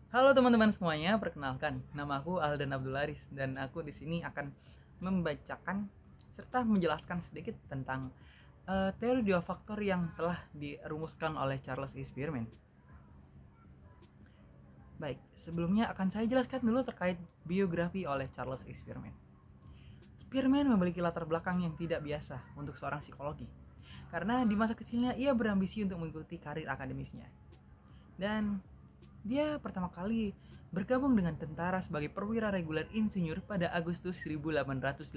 Halo teman-teman semuanya, perkenalkan, nama aku Aldan Abdularis dan aku di sini akan membacakan serta menjelaskan sedikit tentang teori dua faktor yang telah dirumuskan oleh Charles E. Spearman. Baik, sebelumnya akan saya jelaskan dulu terkait biografi oleh Charles E. Spearman. Spearman memiliki latar belakang yang tidak biasa untuk seorang psikologi, karena di masa kecilnya ia berambisi untuk mengikuti karir akademisnya. Dan dia pertama kali bergabung dengan tentara sebagai perwira reguler insinyur pada Agustus 1883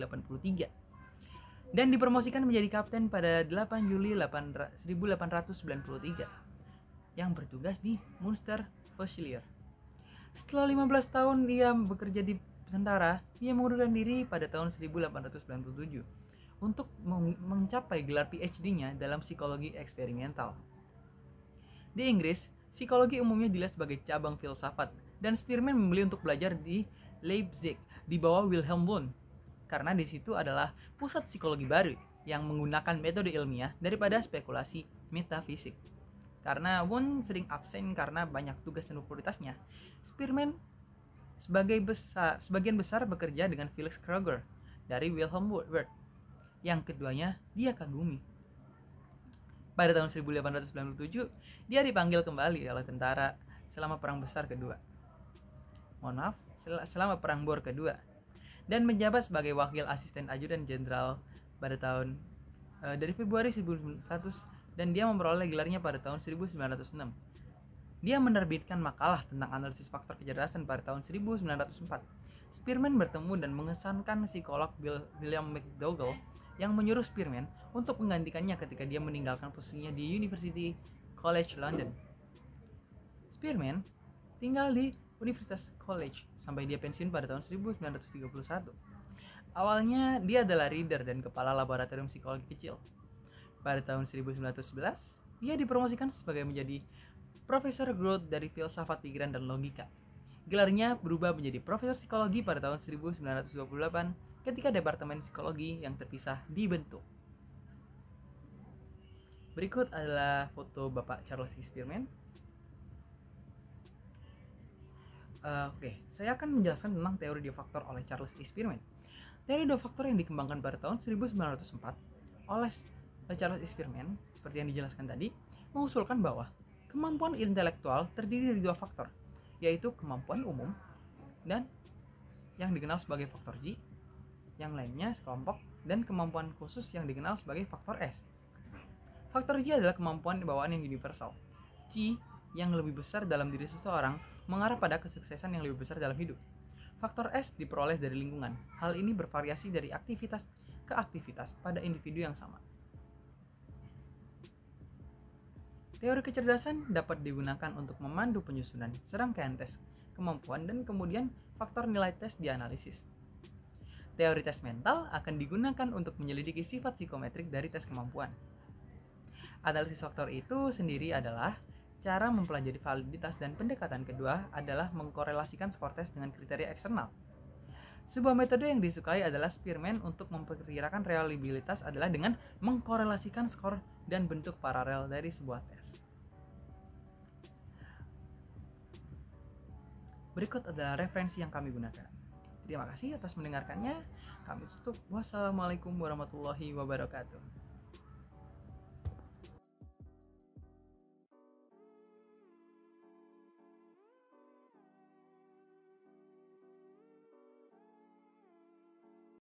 dan dipromosikan menjadi kapten pada 8 Juli 1893 yang bertugas di Munster Fusilier. Setelah 15 tahun dia bekerja di tentara, ia mengundurkan diri pada tahun 1897 untuk mencapai gelar PhD-nya dalam psikologi eksperimental. Di Inggris, psikologi umumnya dilihat sebagai cabang filsafat, dan Spearman memilih untuk belajar di Leipzig di bawah Wilhelm Wundt, karena di situ adalah pusat psikologi baru yang menggunakan metode ilmiah daripada spekulasi metafisik. Karena Wundt sering absen karena banyak tugas dan prioritasnya, Spearman sebagian besar bekerja dengan Felix Kruger dari Wilhelm Wundt, yang keduanya dia kagumi. Pada tahun 1897, dia dipanggil kembali oleh tentara selama Perang Besar Kedua. Selama Perang Boer Kedua, dan menjabat sebagai wakil asisten ajudan jenderal pada tahun dari Februari 1900, dan dia memperoleh gelarnya pada tahun 1906. Dia menerbitkan makalah tentang analisis faktor kecerdasan pada tahun 1904. Spearman bertemu dan mengesankan psikolog William McDougall yang menyuruh Spearman untuk menggantikannya ketika dia meninggalkan posisinya di University College London. Spearman tinggal di Universitas College sampai dia pensiun pada tahun 1931. Awalnya dia adalah reader dan kepala laboratorium psikologi kecil. Pada tahun 1911, dia dipromosikan sebagai menjadi Profesor Growth dari filsafat pikiran dan logika. Gelarnya berubah menjadi Profesor Psikologi pada tahun 1928 ketika Departemen Psikologi yang terpisah dibentuk. Berikut adalah foto Bapak Charles E. Spearman. Saya akan menjelaskan tentang teori dua faktor oleh Charles E. Spearman. Teori dua faktor yang dikembangkan pada tahun 1904 oleh Charles E. Spearman, seperti yang dijelaskan tadi, mengusulkan bahwa kemampuan intelektual terdiri dari dua faktor, yaitu kemampuan umum dan yang dikenal sebagai faktor G, yang lainnya sekelompok, dan kemampuan khusus yang dikenal sebagai faktor S. Faktor G adalah kemampuan bawaan yang universal. G yang lebih besar dalam diri seseorang mengarah pada kesuksesan yang lebih besar dalam hidup. Faktor S diperoleh dari lingkungan. Hal ini bervariasi dari aktivitas ke aktivitas pada individu yang sama. Teori kecerdasan dapat digunakan untuk memandu penyusunan serangkaian tes kemampuan dan kemudian faktor nilai tes dianalisis. Teori tes mental akan digunakan untuk menyelidiki sifat psikometrik dari tes kemampuan. Analisis faktor itu sendiri adalah cara mempelajari validitas, dan pendekatan kedua adalah mengkorelasikan skor tes dengan kriteria eksternal. Sebuah metode yang disukai adalah Spearman untuk memperkirakan reliabilitas adalah dengan mengkorelasikan skor dan bentuk paralel dari sebuah tes. Berikut adalah referensi yang kami gunakan. Terima kasih atas mendengarkannya. Kami tutup. Wassalamualaikum warahmatullahi wabarakatuh.